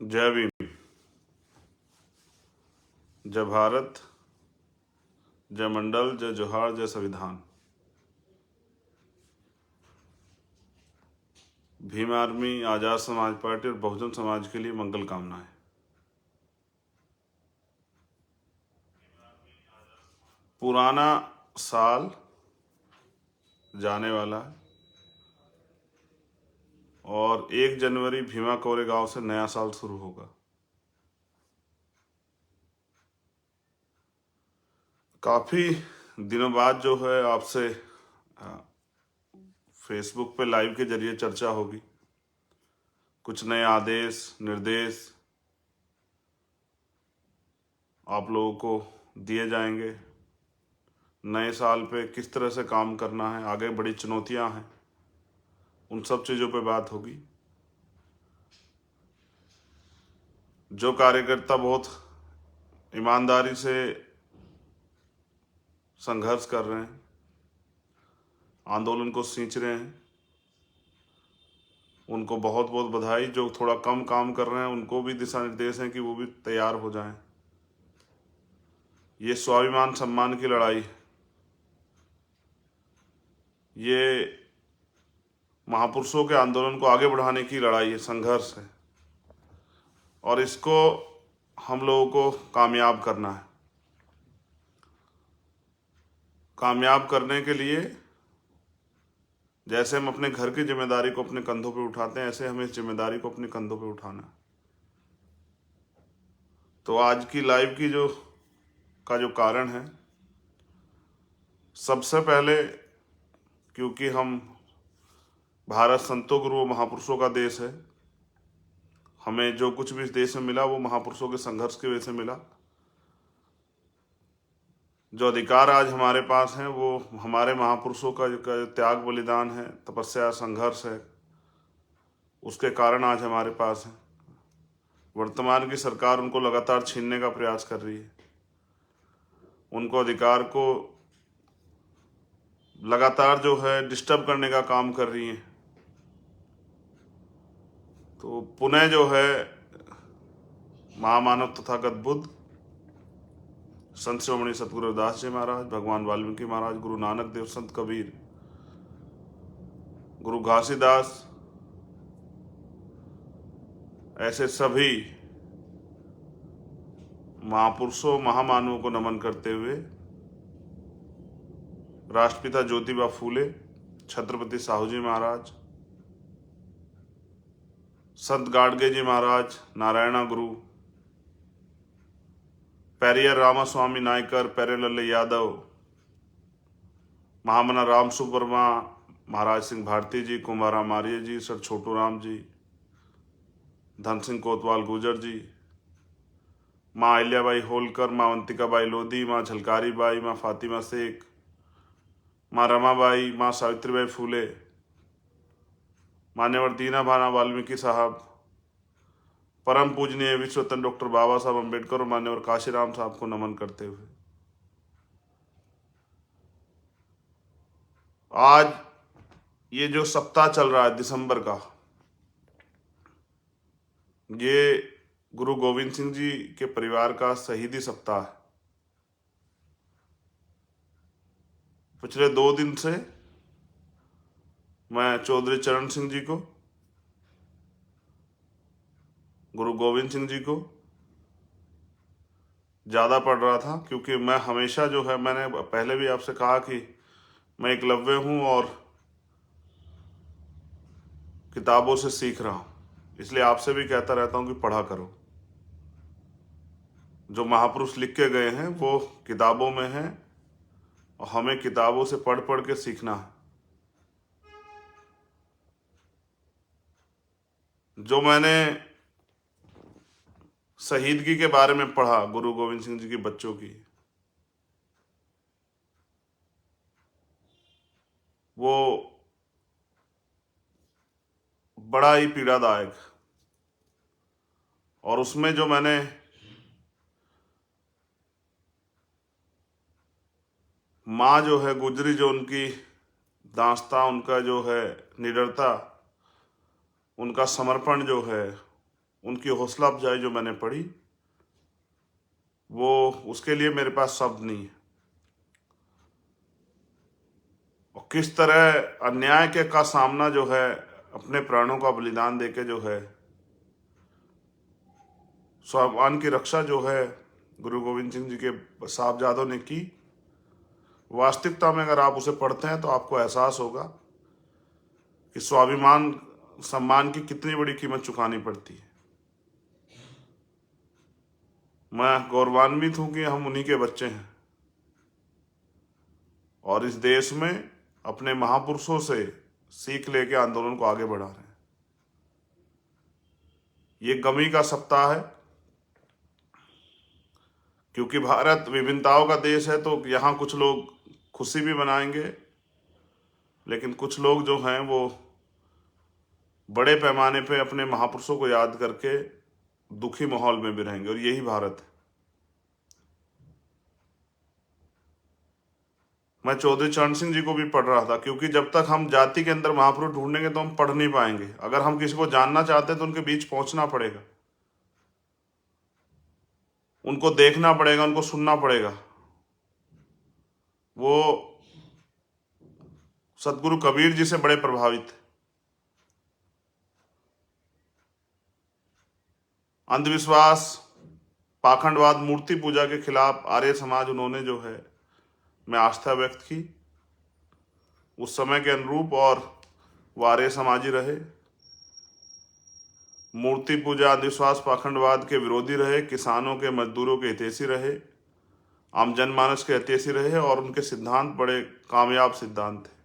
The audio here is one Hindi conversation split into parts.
जय भीम, जय भारत, जय मंडल, जय जोहार, जय संविधान। भीम आर्मी, आजाद समाज पार्टी और बहुजन समाज के लिए मंगल कामनाएं। पुराना साल जाने वाला है और 1 जनवरी भीमा कोरेगांव से नया साल शुरू होगा। काफ़ी दिनों बाद जो है आपसे फेसबुक पे लाइव के जरिए चर्चा होगी। कुछ नए आदेश निर्देश आप लोगों को दिए जाएंगे। नए साल पे किस तरह से काम करना है, आगे बड़ी चुनौतियां हैं, उन सब चीज़ों पे बात होगी। जो कार्यकर्ता बहुत ईमानदारी से संघर्ष कर रहे हैं, आंदोलन को सींच रहे हैं, उनको बहुत बहुत बधाई। जो थोड़ा कम काम कर रहे हैं उनको भी दिशा निर्देश हैं कि वो भी तैयार हो जाएं। ये स्वाभिमान सम्मान की लड़ाई, ये महापुरुषों के आंदोलन को आगे बढ़ाने की लड़ाई है, संघर्ष है, और इसको हम लोगों को कामयाब करना है। कामयाब करने के लिए जैसे हम अपने घर की जिम्मेदारी को अपने कंधों पे उठाते हैं, ऐसे हमें इस जिम्मेदारी को अपने कंधों पे उठाना है। तो आज की लाइव की जो कारण है, सबसे पहले क्योंकि हम भारत संतों गुरुओं महापुरुषों का देश है, हमें जो कुछ भी इस देश में मिला वो महापुरुषों के संघर्ष की वजह से मिला। जो अधिकार आज हमारे पास हैं वो हमारे महापुरुषों का जो त्याग बलिदान है, तपस्या संघर्ष है, उसके कारण आज हमारे पास है। वर्तमान की सरकार उनको लगातार छीनने का प्रयास कर रही है, उनको अधिकार को लगातार जो है डिस्टर्ब करने का काम कर रही है। तो पुनः जो है महामानव तथागत बुद्ध, संत शिरोमणि सतगुरु रविदास जी महाराज, भगवान वाल्मीकि महाराज, गुरु नानक देव, संत कबीर, गुरु घासीदास, ऐसे सभी महापुरुषों महामानवों को नमन करते हुए राष्ट्रपिता ज्योतिबा फूले, छत्रपति साहू जी महाराज, संत गाडगे जी महाराज, नारायणा गुरु, पेरियर रामास्वामी नायकर, पेरेलल्ले यादव, महामना राम सुब्रमा, महाराज सिंह भारती जी, कुंभाराम आर्य जी, सर छोटू राम जी, धन सिंह कोतवाल गुजर जी, माँ अहिल्याबाई होलकर, माँ अवंतिकाबाई लोधी, माँ झलकारी बाई, माँ फातिमा शेख, माँ रमाबाई, माँ सावित्रीबाई फूले, मान्यवर दीना भाना वाल्मीकि साहब, परम पूजनीय विश्वरत्न डॉक्टर बाबा साहब अम्बेडकर और मान्यवर काशीराम साहब को नमन करते हुए आज ये जो सप्ताह चल रहा है दिसंबर का, ये गुरु गोविंद सिंह जी के परिवार का शहीदी सप्ताह है। पिछले 2 दिन से मैं चौधरी चरण सिंह जी को, गुरु गोविंद सिंह जी को ज़्यादा पढ़ रहा था, क्योंकि मैं हमेशा जो है, मैंने पहले भी आपसे कहा कि मैं एकलव्य हूँ और किताबों से सीख रहा हूँ, इसलिए आपसे भी कहता रहता हूँ कि पढ़ा करो। जो महापुरुष लिख के गए हैं वो किताबों में हैं और हमें किताबों से पढ़ पढ़ के सीखना है। जो मैंने शहीदगी के बारे में पढ़ा गुरु गोविंद सिंह जी के बच्चों की, वो बड़ा ही पीड़ादायक, और उसमें जो मैंने माँ जो है गुजरी, जो उनकी दास्तां, उनका जो है निडरता, उनका समर्पण जो है, उनकी हौसला अफजाई जो मैंने पढ़ी, वो उसके लिए मेरे पास शब्द नहीं है। और किस तरह अन्याय के का सामना जो है अपने प्राणों का बलिदान देके जो है स्वाभिमान की रक्षा जो है गुरु गोविंद सिंह जी के साहबजादों ने की, वास्तविकता में अगर आप उसे पढ़ते हैं तो आपको एहसास होगा कि स्वाभिमान सम्मान की कितनी बड़ी कीमत चुकानी पड़ती है। मैं गौरवान्वित हूं कि हम उन्हीं के बच्चे हैं और इस देश में अपने महापुरुषों से सीख लेके आंदोलन को आगे बढ़ा रहे हैं। ये गमी का सप्ताह है, क्योंकि भारत विभिन्नताओं का देश है, तो यहाँ कुछ लोग खुशी भी मनाएंगे, लेकिन कुछ लोग जो हैं वो बड़े पैमाने पे अपने महापुरुषों को याद करके दुखी माहौल में भी रहेंगे, और यही भारत है। मैं चौधरी चरण सिंह जी को भी पढ़ रहा था, क्योंकि जब तक हम जाति के अंदर महापुरुष ढूंढेंगे तो हम पढ़ नहीं पाएंगे। अगर हम किसी को जानना चाहते हैं तो उनके बीच पहुंचना पड़ेगा, उनको देखना पड़ेगा, उनको सुनना पड़ेगा। वो सतगुरु कबीर जी से बड़े प्रभावित थे। अंधविश्वास, पाखंडवाद, मूर्ति पूजा के खिलाफ आर्य समाज उन्होंने जो है मैं आस्था व्यक्त की उस समय के अनुरूप, और वो आर्य समाजी रहे। मूर्ति पूजा, अंधविश्वास, पाखंडवाद के विरोधी रहे, किसानों के, मजदूरों के हितैषी रहे, आम जनमानस के हितैषी रहे, और उनके सिद्धांत बड़े कामयाब सिद्धांत थे।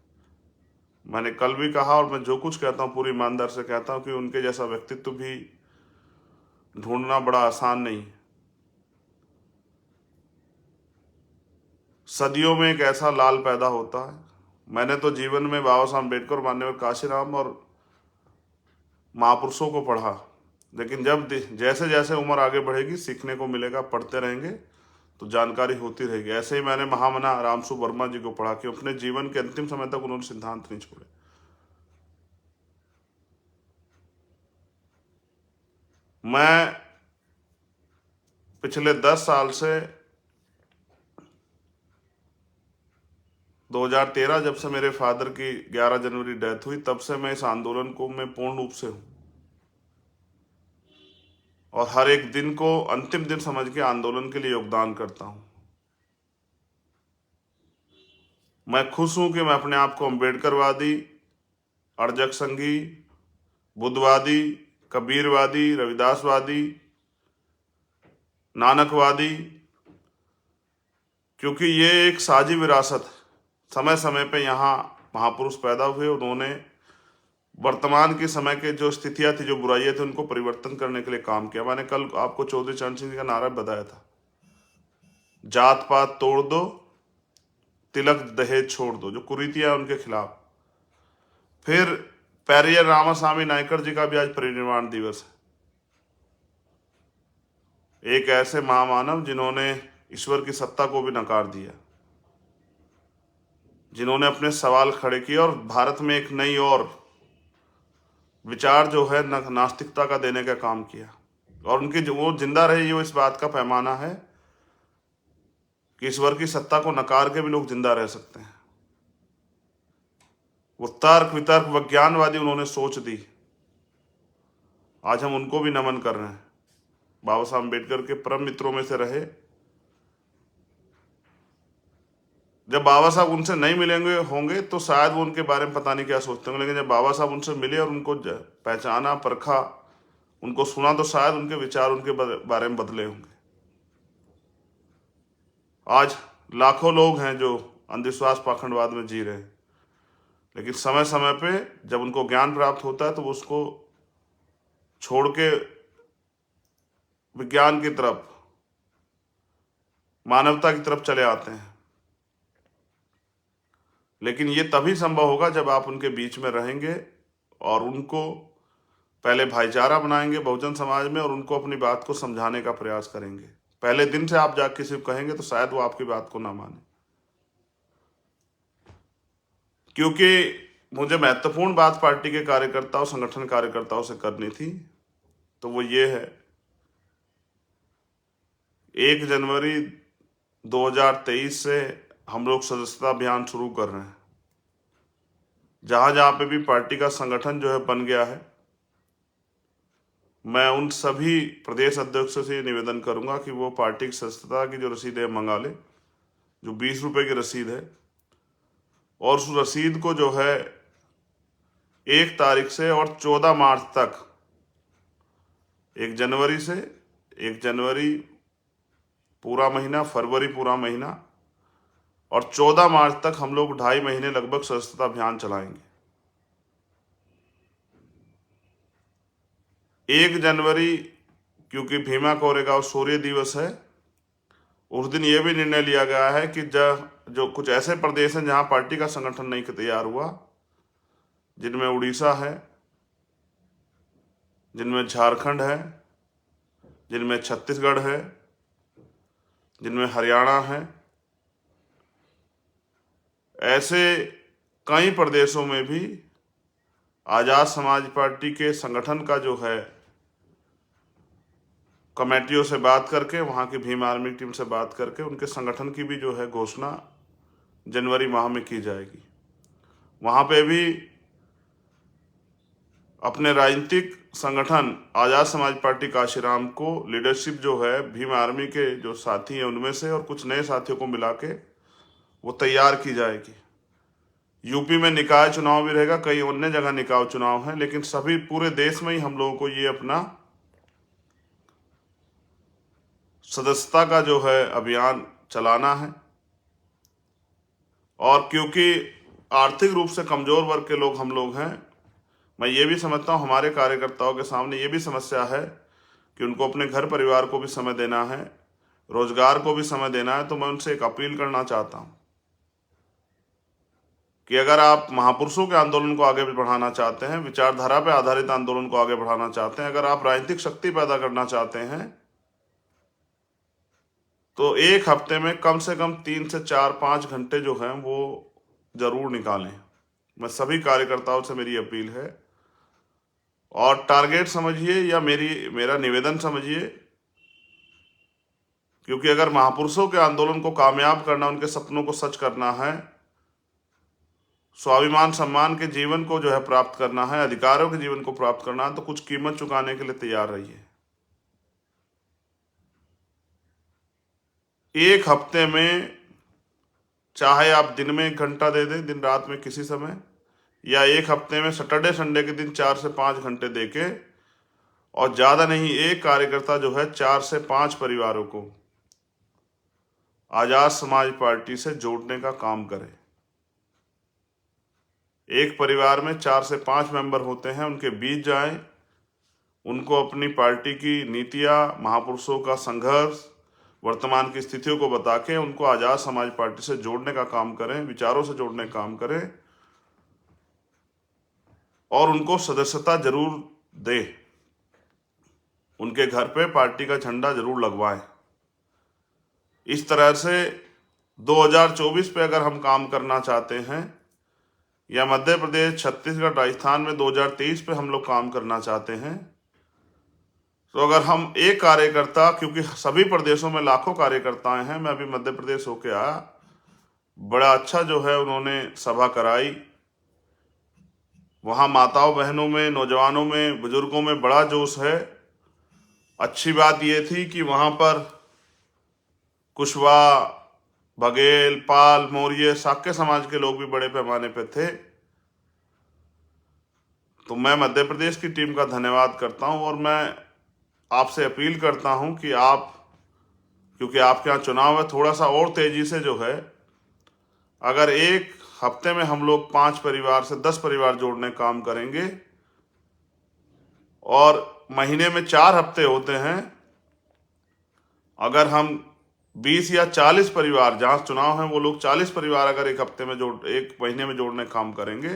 मैंने कल भी कहा, और मैं जो कुछ कहता हूँ पूरी ईमानदार से कहता हूँ कि उनके जैसा व्यक्तित्व भी ढूंढना बड़ा आसान नहीं है। सदियों में एक ऐसा लाल पैदा होता है। मैंने तो जीवन में बाबा साहब अम्बेडकर, मान्यवर काशीराम और महापुरुषों को पढ़ा, लेकिन जब जैसे जैसे उम्र आगे बढ़ेगी सीखने को मिलेगा, पढ़ते रहेंगे तो जानकारी होती रहेगी। ऐसे ही मैंने महामना रामसु वर्मा जी को पढ़ा कि अपने जीवन के अंतिम समय तक उन्होंने सिद्धांत नहीं छोड़े। मैं पिछले 10 साल से 2013 जब से मेरे फादर की 11 जनवरी डेथ हुई, तब से मैं इस आंदोलन को मैं पूर्ण रूप से हूं, और हर एक दिन को अंतिम दिन समझ के आंदोलन के लिए योगदान करता हूं। मैं खुश हूं कि मैं अपने आप को अम्बेडकरवादी, अर्जक संघी, बुद्धवादी, कबीरवादी, रविदासवादी, नानकवादी, क्योंकि ये एक साझी विरासत है। समय समय पे यहाँ महापुरुष पैदा हुए, उन्होंने वर्तमान के समय के जो स्थितियां थी, जो बुराइयां थी, उनको परिवर्तन करने के लिए काम किया। मैंने कल आपको चौधरी चरण सिंह जी का नारा बताया था, जात पात तोड़ दो, तिलक दहेज छोड़ दो, जो कुरीतियां उनके खिलाफ। फिर पेरियर रामास्वामी नायकर जी का भी आज परिनिर्वाण दिवस है। एक ऐसे महामानव जिन्होंने ईश्वर की सत्ता को भी नकार दिया, जिन्होंने अपने सवाल खड़े किए और भारत में एक नई और विचार जो है नास्तिकता का देने का काम किया। और उनकी जो वो जिंदा रहे, ये इस बात का पैमाना है कि ईश्वर की सत्ता को नकार के भी लोग जिंदा रह सकते हैं। वो तर्क वितर्क विज्ञानवादी उन्होंने सोच दी। आज हम उनको भी नमन कर रहे हैं। बाबा साहब अम्बेडकर के परम मित्रों में से रहे। जब बाबा साहब उनसे नहीं मिलेंगे होंगे तो शायद वो उनके बारे में पता नहीं क्या सोचते होंगे, लेकिन जब बाबा साहब उनसे मिले और उनको पहचाना, परखा, उनको सुना, तो शायद उनके विचार उनके बारे में बदले होंगे। आज लाखों लोग हैं जो अंधविश्वास पाखंडवाद में जी रहे हैं, लेकिन समय समय पे जब उनको ज्ञान प्राप्त होता है तो वो उसको छोड़ के विज्ञान की तरफ, मानवता की तरफ चले आते हैं। लेकिन ये तभी संभव होगा जब आप उनके बीच में रहेंगे और उनको पहले भाईचारा बनाएंगे बहुजन समाज में, और उनको अपनी बात को समझाने का प्रयास करेंगे। पहले दिन से आप जाकर किसी को कहेंगे तो शायद वो आपकी बात को ना माने, क्योंकि मुझे महत्वपूर्ण बात पार्टी के कार्यकर्ताओं, संगठन कार्यकर्ताओं से करनी थी। तो वो ये है, 1 जनवरी 2023 से हम लोग सदस्यता अभियान शुरू कर रहे हैं। जहाँ जहाँ पे भी पार्टी का संगठन जो है बन गया है, मैं उन सभी प्रदेश अध्यक्षों से निवेदन करूंगा कि वो पार्टी की सदस्यता की जो रसीद है मंगा ले, जो 20 रुपये की रसीद है, और उस रसीद को जो है 1 तारीख से और 14 मार्च तक, 1 जनवरी से 1 जनवरी पूरा महीना, फरवरी पूरा महीना और 14 मार्च तक हम लोग 2.5 महीने लगभग सदस्यता अभियान चलाएंगे। 1 जनवरी क्योंकि भीमा कोरेगांव सूर्य दिवस है, उस दिन ये भी निर्णय लिया गया है कि जो कुछ ऐसे प्रदेश हैं जहां पार्टी का संगठन नहीं तैयार हुआ, जिनमें उड़ीसा है, जिनमें झारखंड है, जिनमें छत्तीसगढ़ है, जिनमें हरियाणा है, ऐसे कई प्रदेशों में भी आजाद समाज पार्टी के संगठन का जो है कमेटियों से बात करके, वहाँ की भीम आर्मी टीम से बात करके उनके संगठन की भी जो है घोषणा जनवरी माह में की जाएगी। वहाँ पे भी अपने राजनीतिक संगठन आजाद समाज पार्टी काशीराम को लीडरशिप जो है भीम आर्मी के जो साथी हैं उनमें से और कुछ नए साथियों को मिला के वो तैयार की जाएगी। यूपी में निकाय चुनाव भी रहेगा, कई अन्य जगह निकाय चुनाव है, लेकिन सभी पूरे देश में ही हम लोगों को ये अपना सदस्यता का जो है अभियान चलाना है। और क्योंकि आर्थिक रूप से कमजोर वर्ग के लोग हम लोग हैं, मैं ये भी समझता हूँ हमारे कार्यकर्ताओं के सामने ये भी समस्या है कि उनको अपने घर परिवार को भी समय देना है, रोजगार को भी समय देना है। तो मैं उनसे एक अपील करना चाहता हूँ कि अगर आप महापुरुषों के आंदोलन को आगे बढ़ाना चाहते हैं, विचारधारा पर आधारित आंदोलन को आगे बढ़ाना चाहते हैं, अगर आप राजनीतिक शक्ति पैदा करना चाहते हैं, तो एक हफ्ते में कम से कम 3 से 4-5 घंटे जो हैं वो जरूर निकालें। मैं सभी कार्यकर्ताओं से मेरी अपील है, और टारगेट समझिए या मेरा निवेदन समझिए, क्योंकि अगर महापुरुषों के आंदोलन को कामयाब करना, उनके सपनों को सच करना है, स्वाभिमान सम्मान के जीवन को जो है प्राप्त करना है, अधिकारों के जीवन को प्राप्त करना है, तो कुछ कीमत चुकाने के लिए तैयार रहिए। एक हफ्ते में चाहे आप दिन में 1 घंटा दे दें, दिन रात में किसी समय, या एक हफ्ते में सैटरडे संडे के दिन 4 से 5 घंटे देके, और ज़्यादा नहीं, एक कार्यकर्ता जो है 4 से 5 परिवारों को आजाद समाज पार्टी से जोड़ने का काम करे। एक परिवार में 4 से 5 मेंबर होते हैं, उनके बीच जाएं, उनको अपनी पार्टी की नीतियां, महापुरुषों का संघर्ष, वर्तमान की स्थितियों को बता के उनको आजाद समाज पार्टी से जोड़ने का काम करें, विचारों से जोड़ने का काम करें, और उनको सदस्यता जरूर दें। उनके घर पे पार्टी का झंडा जरूर लगवाएं। इस तरह से 2024 पे अगर हम काम करना चाहते हैं, या मध्य प्रदेश, छत्तीसगढ़, राजस्थान में 2023 पे हम लोग काम करना चाहते हैं, तो अगर हम एक कार्यकर्ता, क्योंकि सभी प्रदेशों में लाखों कार्यकर्ता हैं, मैं अभी मध्य प्रदेश होके आया, बड़ा अच्छा जो है उन्होंने सभा कराई, वहाँ माताओं बहनों में, नौजवानों में, बुजुर्गों में बड़ा जोश है। अच्छी बात यह थी कि वहाँ पर कुशवाहा, बघेल, पाल, मौर्य, शाक्य समाज के लोग भी बड़े पैमाने पर थे। तो मैं मध्य प्रदेश की टीम का धन्यवाद करता हूँ, और मैं आपसे अपील करता हूँ कि आप, क्योंकि आपके यहाँ चुनाव है, थोड़ा सा और तेजी से जो है, अगर एक हफ्ते में हम लोग 5 परिवार से 10 परिवार जोड़ने का काम करेंगे, और महीने में 4 हफ्ते होते हैं, अगर हम 20 या 40 परिवार, जहां चुनाव है वो लोग 40 परिवार अगर एक महीने में जोड़ने का काम करेंगे,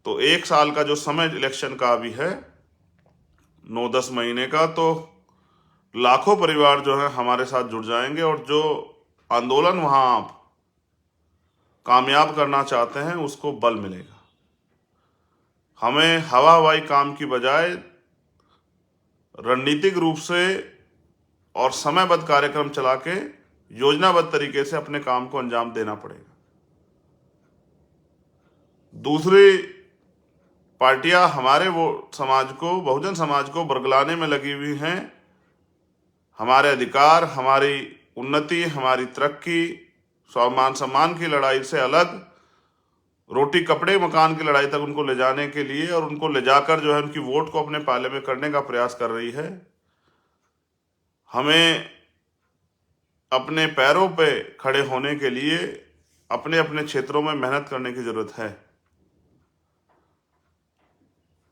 तो 1 साल का जो समय इलेक्शन का अभी है, 9-10 महीने का, तो लाखों परिवार जो है हमारे साथ जुड़ जाएंगे, और जो आंदोलन वहां आप कामयाब करना चाहते हैं उसको बल मिलेगा। हमें हवा हवाई काम की बजाय रणनीतिक रूप से और समयबद्ध कार्यक्रम चला के योजनाबद्ध तरीके से अपने काम को अंजाम देना पड़ेगा। दूसरी पार्टियां हमारे वो समाज को, बहुजन समाज को बरगलाने में लगी हुई हैं। हमारे अधिकार, हमारी उन्नति, हमारी तरक्की, स्वाभिमान सम्मान की लड़ाई से अलग रोटी कपड़े मकान की लड़ाई तक उनको ले जाने के लिए और उनको ले जाकर जो है उनकी वोट को अपने पाले में करने का प्रयास कर रही है। हमें अपने पैरों पे खड़े होने के लिए अपने अपने क्षेत्रों में मेहनत करने की जरूरत है।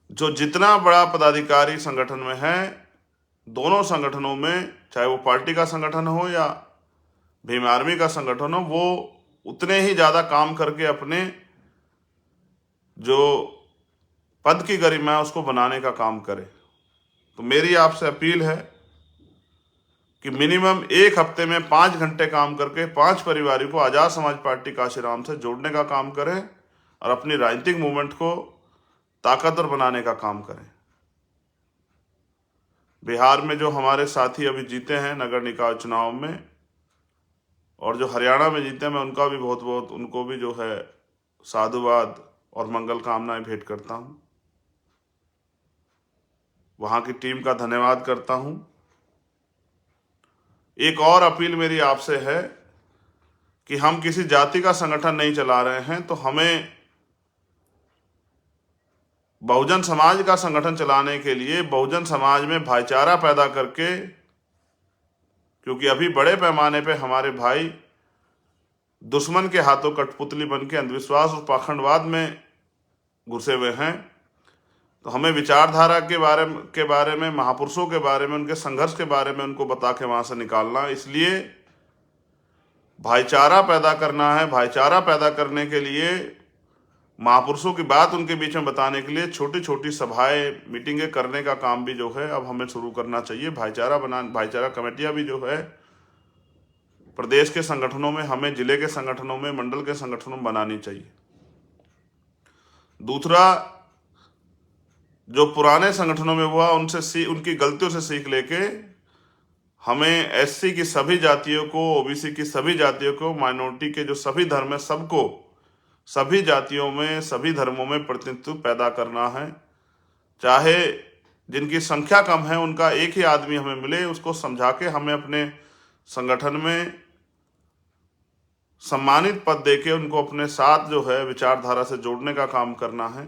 जो जितना बड़ा पदाधिकारी संगठन में है, दोनों संगठनों में, चाहे वो पार्टी का संगठन हो या भीम आर्मी का संगठन हो, वो उतने ही ज्यादा काम करके अपने जो पद की गरिमा है उसको बनाने का काम करे। तो मेरी आपसे अपील है कि मिनिमम एक हफ्ते में 5 घंटे काम करके 5 परिवारों को आजाद समाज पार्टी काशीराम से जोड़ने का काम करें और अपनी राजनीतिक मूवमेंट को ताकतवर बनाने का काम करें। बिहार में जो हमारे साथी अभी जीते हैं नगर निकाय चुनाव में, और जो हरियाणा में जीते हैं, मैं उनका भी बहुत बहुत उनको भी जो है साधुवाद और मंगल कामनाएं भेंट करता हूं। वहां की टीम का धन्यवाद करता हूं। एक और अपील मेरी आपसे है कि हम किसी जाति का संगठन नहीं चला रहे हैं, तो हमें बहुजन समाज का संगठन चलाने के लिए बहुजन समाज में भाईचारा पैदा करके, क्योंकि अभी बड़े पैमाने पे हमारे भाई दुश्मन के हाथों कठपुतली बन के अंधविश्वास और पाखंडवाद में घुसे हुए हैं, तो हमें विचारधारा के बारे में, महापुरुषों के बारे में, उनके संघर्ष के बारे में उनको बता के वहां से निकालना। इसलिए भाईचारा पैदा करना है। भाईचारा पैदा करने के लिए महापुरुषों की बात उनके बीच में बताने के लिए छोटी छोटी सभाएं, मीटिंगें करने का काम भी जो है अब हमें शुरू करना चाहिए। भाईचारा कमेटियां भी जो है प्रदेश के संगठनों में, हमें जिले के संगठनों में, मंडल के संगठनों में बनानी चाहिए। दूसरा, जो पुराने संगठनों में हुआ उनकी गलतियों से सीख लेके हमें एससी की सभी जातियों को, ओबीसी की सभी जातियों को, माइनॉरिटी के जो सभी धर्म है सबको, सभी जातियों में, सभी धर्मों में प्रतिनिधित्व पैदा करना है। चाहे जिनकी संख्या कम है उनका एक ही आदमी हमें मिले, उसको समझा के हमें अपने संगठन में सम्मानित पद देके उनको अपने साथ जो है विचारधारा से जोड़ने का काम करना है।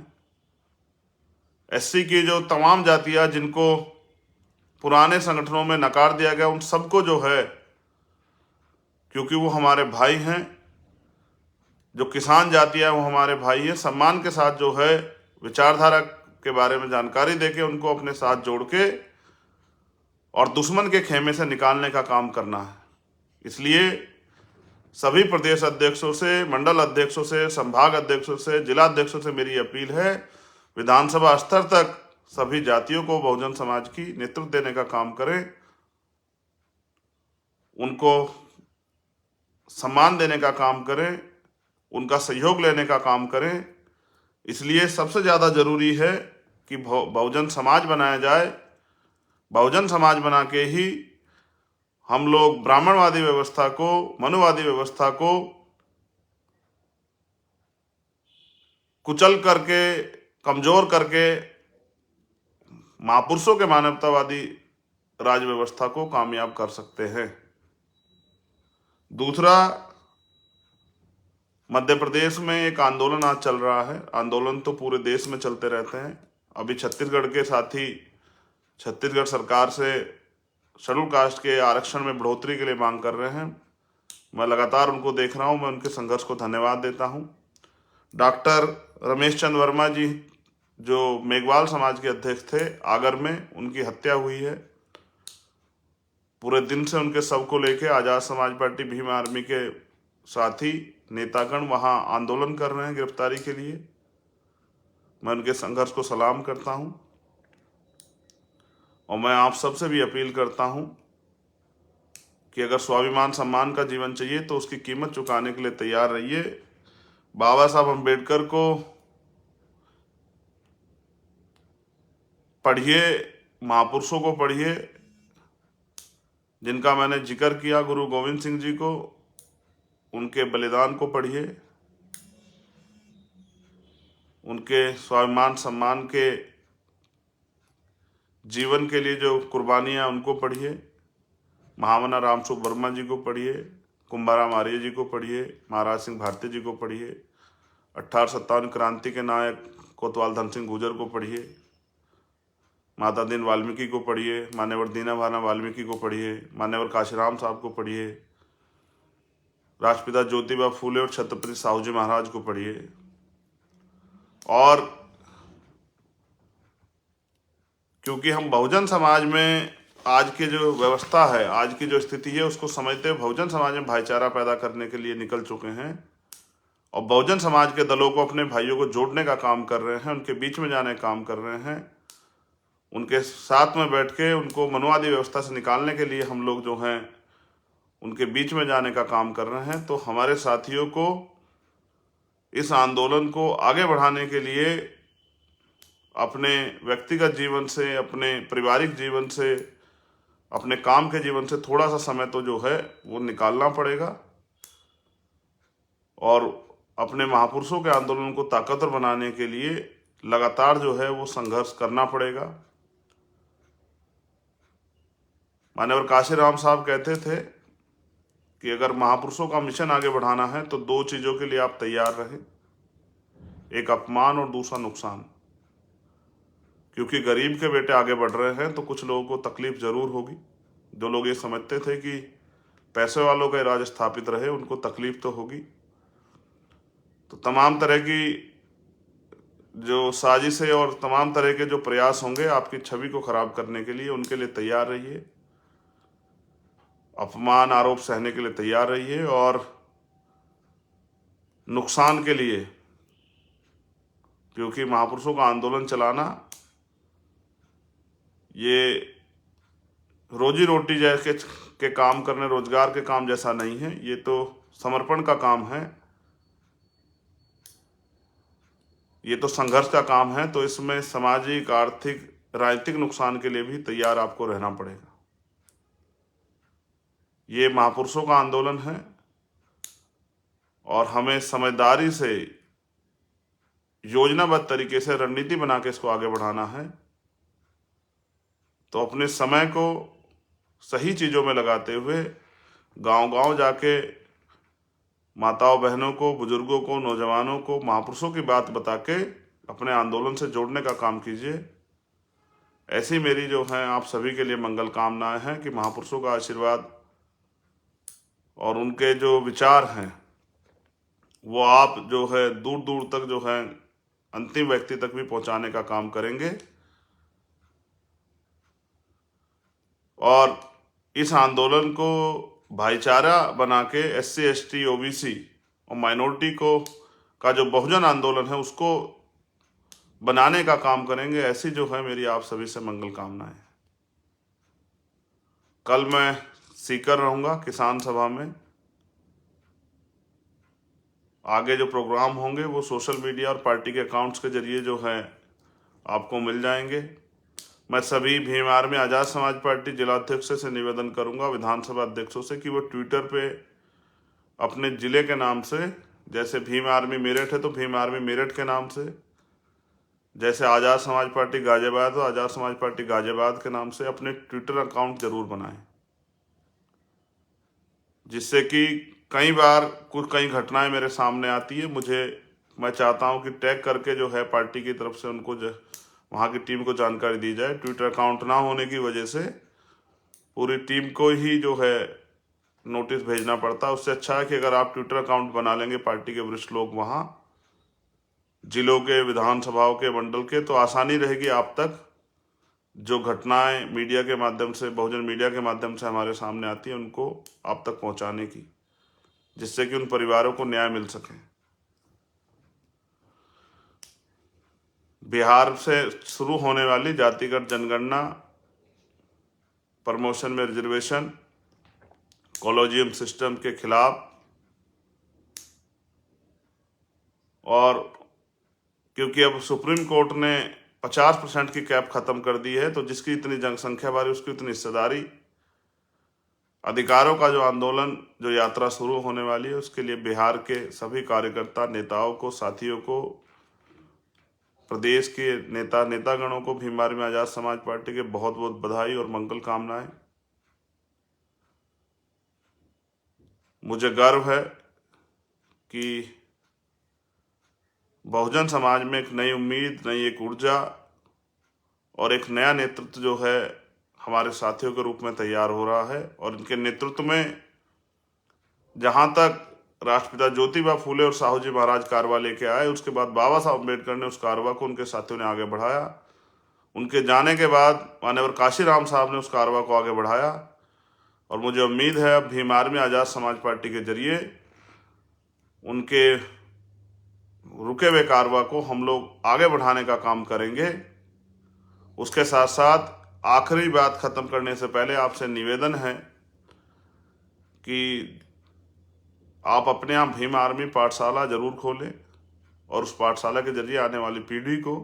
एससी की जो तमाम जातियां जिनको पुराने संगठनों में नकार दिया गया, उन सबको जो है, क्योंकि वो हमारे भाई हैं, जो किसान जातियां वो हमारे भाई हैं, सम्मान के साथ जो है विचारधारा के बारे में जानकारी देके उनको अपने साथ जोड़ के और दुश्मन के खेमे से निकालने का काम करना है। इसलिए सभी प्रदेश अध्यक्षों से, मंडल अध्यक्षों से, संभाग अध्यक्षों से, जिला अध्यक्षों से मेरी अपील है, विधानसभा स्तर तक सभी जातियों को बहुजन समाज की नेतृत्व देने का काम करें, उनको सम्मान देने का काम करें, उनका सहयोग लेने का काम करें। इसलिए सबसे ज़्यादा जरूरी है कि बहुजन समाज बनाया जाए। बहुजन समाज बना के ही हम लोग ब्राह्मणवादी व्यवस्था को, मनुवादी व्यवस्था को कुचल करके, कमजोर करके महापुरुषों के मानवतावादी राज व्यवस्था को कामयाब कर सकते हैं। दूसरा, मध्य प्रदेश में एक आंदोलन आज चल रहा है। आंदोलन तो पूरे देश में चलते रहते हैं। अभी छत्तीसगढ़ के साथी छत्तीसगढ़ सरकार से शेड्यूल कास्ट के आरक्षण में बढ़ोतरी के लिए मांग कर रहे हैं। मैं लगातार उनको देख रहा हूं, मैं उनके संघर्ष को धन्यवाद देता हूं। डॉक्टर रमेश चंद्र वर्मा जी, जो मेघवाल समाज के अध्यक्ष थे आगर में, उनकी हत्या हुई है। पूरे दिन से उनके शव को लेके आजाद समाज पार्टी भीम आर्मी के साथी नेतागण वहां आंदोलन कर रहे हैं गिरफ्तारी के लिए। मैं उनके संघर्ष को सलाम करता हूं और मैं आप सबसे भी अपील करता हूं कि अगर स्वाभिमान सम्मान का जीवन चाहिए तो उसकी कीमत चुकाने के लिए तैयार रहिए। बाबा साहब अम्बेडकर को पढ़िए, महापुरुषों को पढ़िए जिनका मैंने जिक्र किया, गुरु गोविंद सिंह जी को, उनके बलिदान को पढ़िए, उनके स्वाभिमान सम्मान के जीवन के लिए जो कुर्बानियाँ उनको पढ़िए, महामना रामस्वरूप वर्मा जी को पढ़िए, कुंभाराम आर्य जी को पढ़िए, महाराज सिंह भारती जी को पढ़िए, 1857 क्रांति के नायक कोतवाल धन सिंह गुर्जर को पढ़िए, माता दीन वाल्मीकि को पढ़िए, मान्यवर दीना भाना वाल्मीकि को पढ़िए, मान्यवर काशीराम साहब को पढ़िए, राष्ट्रपिता ज्योतिबा फूले और छत्रपति साहू जी महाराज को पढ़िए। और क्योंकि हम बहुजन समाज में आज की जो व्यवस्था है, आज की जो स्थिति है, उसको समझते हुए बहुजन समाज में भाईचारा पैदा करने के लिए निकल चुके हैं और बहुजन समाज के दलों को अपने भाइयों को जोड़ने का काम कर रहे हैं, उनके बीच में जाने का काम कर रहे हैं, उनके साथ में बैठ के उनको मनुवादी व्यवस्था से निकालने के लिए हम लोग जो हैं उनके बीच में जाने का काम कर रहे हैं। तो हमारे साथियों को इस आंदोलन को आगे बढ़ाने के लिए अपने व्यक्तिगत जीवन से, अपने पारिवारिक जीवन से, अपने काम के जीवन से थोड़ा सा समय तो जो है वो निकालना पड़ेगा और अपने महापुरुषों के आंदोलन को ताकतवर बनाने के लिए लगातार जो है वो संघर्ष करना पड़ेगा। मान्यवर काशीराम साहब कहते थे कि अगर महापुरुषों का मिशन आगे बढ़ाना है तो दो चीज़ों के लिए आप तैयार रहें, एक अपमान और दूसरा नुकसान। क्योंकि गरीब के बेटे आगे बढ़ रहे हैं तो कुछ लोगों को तकलीफ जरूर होगी। जो लोग ये समझते थे कि पैसे वालों का राज स्थापित रहे, उनको तकलीफ तो होगी। तो तमाम तरह की जो साजिशें और तमाम तरह के जो प्रयास होंगे आपकी छवि को खराब करने के लिए, उनके लिए तैयार रहिए। अपमान आरोप सहने के लिए तैयार रहिए और नुकसान के लिए, क्योंकि महापुरुषों का आंदोलन चलाना ये रोजी रोटी जैसे के काम करने, रोजगार के काम जैसा नहीं है, ये तो समर्पण का काम है, ये तो संघर्ष का काम है। तो इसमें सामाजिक, आर्थिक, राजनीतिक नुकसान के लिए भी तैयार आपको रहना पड़ेगा। ये महापुरुषों का आंदोलन है और हमें समझदारी से, योजनाबद्ध तरीके से रणनीति बना के इसको आगे बढ़ाना है। तो अपने समय को सही चीज़ों में लगाते हुए गांव-गांव जाके माताओं बहनों को, बुजुर्गों को, नौजवानों को महापुरुषों की बात बता के अपने आंदोलन से जोड़ने का काम कीजिए। ऐसी मेरी जो है आप सभी के लिए मंगल कामनाएं हैं कि महापुरुषों का आशीर्वाद और उनके जो विचार हैं वो आप जो है दूर दूर तक जो है अंतिम व्यक्ति तक भी पहुंचाने का काम करेंगे। और इस आंदोलन को भाईचारा बना के SC, ST, OBC और माइनॉरिटी को का जो बहुजन आंदोलन है उसको बनाने का काम करेंगे। ऐसी जो है मेरी आप सभी से मंगल कामनाएं। कल मैं सीकर रहूँगा किसान सभा में। आगे जो प्रोग्राम होंगे वो सोशल मीडिया और पार्टी के अकाउंट्स के जरिए जो है आपको मिल जाएंगे। मैं सभी भीम आर्मी आज़ाद समाज पार्टी जिलाध्यक्ष से निवेदन करूंगा, विधानसभा अध्यक्षों से, कि वो ट्विटर पे अपने ज़िले के नाम से, जैसे भीम आर्मी मेरठ है तो भीम आर्मी मेरठ के नाम से, जैसे आज़ाद समाज पार्टी गाजियाबाद हो आज़ाद समाज पार्टी गाजियाबाद के नाम से अपने ट्विटर अकाउंट जरूर बनाएं, जिससे कि कई बार कई घटनाएं मेरे सामने आती है। मैं चाहता हूं कि टैग करके जो है पार्टी की तरफ से उनको वहाँ की टीम को जानकारी दी जाए। ट्विटर अकाउंट ना होने की वजह से पूरी टीम को ही जो है नोटिस भेजना पड़ता है। उससे अच्छा है कि अगर आप ट्विटर अकाउंट बना लेंगे पार्टी के वरिष्ठ लोग वहाँ जिलों के, विधानसभाओं के, मंडल के, तो आसानी रहेगी आप तक जो घटनाएं मीडिया के माध्यम से, बहुजन मीडिया के माध्यम से हमारे सामने आती है उनको आप तक पहुंचाने की, जिससे कि उन परिवारों को न्याय मिल सके। बिहार से शुरू होने वाली जातिगत जनगणना, प्रमोशन में रिजर्वेशन, कॉलेजियम सिस्टम के खिलाफ, और क्योंकि अब सुप्रीम कोर्ट ने 50% की कैप खत्म कर दी है। तो जिसकी इतनी जनसंख्या बारी उसकी इतनी हिस्सेदारी, अधिकारों का जो आंदोलन, जो यात्रा शुरू होने वाली है, उसके लिए बिहार के सभी कार्यकर्ता, नेताओं को, साथियों को, प्रदेश के नेतागणों को भीम आर्मी आजाद समाज पार्टी के बहुत बहुत बधाई और मंगल कामनाएं। मुझे गर्व है कि बहुजन समाज में एक नई उम्मीद, नई एक ऊर्जा और एक नया नेतृत्व जो है हमारे साथियों के रूप में तैयार हो रहा है। और इनके नेतृत्व में जहां तक राष्ट्रपिता ज्योतिबा फूले और साहू जी महाराज कारवा लेके आए, उसके बाद बाबा साहब अम्बेडकर ने उस कारवा को, उनके साथियों ने आगे बढ़ाया। उनके जाने के बाद माननीय काशीराम साहब ने उस कारवा को आगे बढ़ाया। और मुझे उम्मीद है अब भीम आर्मी आजाद समाज पार्टी के जरिए उनके रुके हुए कारवा को हम लोग आगे बढ़ाने का काम करेंगे। उसके साथ साथ आखिरी बात खत्म करने से पहले आपसे निवेदन है कि आप अपने यहाँ भीम आर्मी पाठशाला जरूर खोलें और उस पाठशाला के जरिए आने वाली पीढ़ी को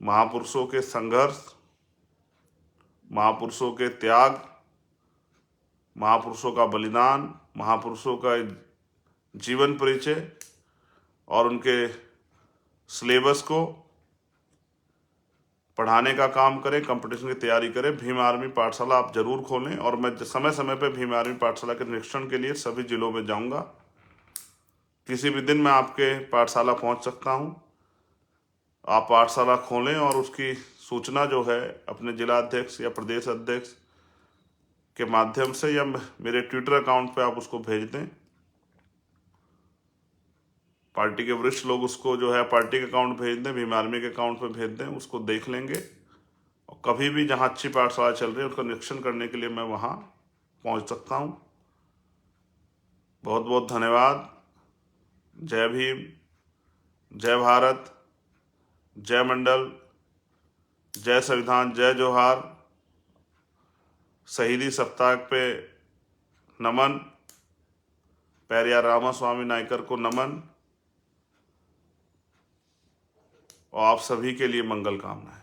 महापुरुषों के संघर्ष, महापुरुषों के त्याग, महापुरुषों का बलिदान, महापुरुषों का जीवन परिचय और उनके सिलेबस को पढ़ाने का काम करें, कंपटीशन की तैयारी करें। भीम आर्मी पाठशाला आप जरूर खोलें और मैं समय समय पर भीम आर्मी पाठशाला के निरीक्षण के लिए सभी जिलों में जाऊंगा। किसी भी दिन मैं आपके पाठशाला पहुंच सकता हूं। आप पाठशाला खोलें और उसकी सूचना जो है अपने जिला अध्यक्ष या प्रदेश अध्यक्ष के माध्यम से या मेरे ट्विटर अकाउंट पे आप उसको भेज दें। पार्टी के वरिष्ठ लोग उसको जो है पार्टी के अकाउंट भेज दें, भीम आर्मी के अकाउंट पे भेज दें, उसको देख लेंगे। और कभी भी जहां अच्छी पाठशाला चल रही है उसका निरीक्षण करने के लिए मैं वहां पहुंच सकता हूं। बहुत बहुत धन्यवाद। जय भीम, जय भारत, जय मंडल, जय संविधान, जय जोहार। शहीदी सप्ताह पे नमन। पेरियार रामास्वामी नायकर को नमन। और आप सभी के लिए मंगल कामनाएं।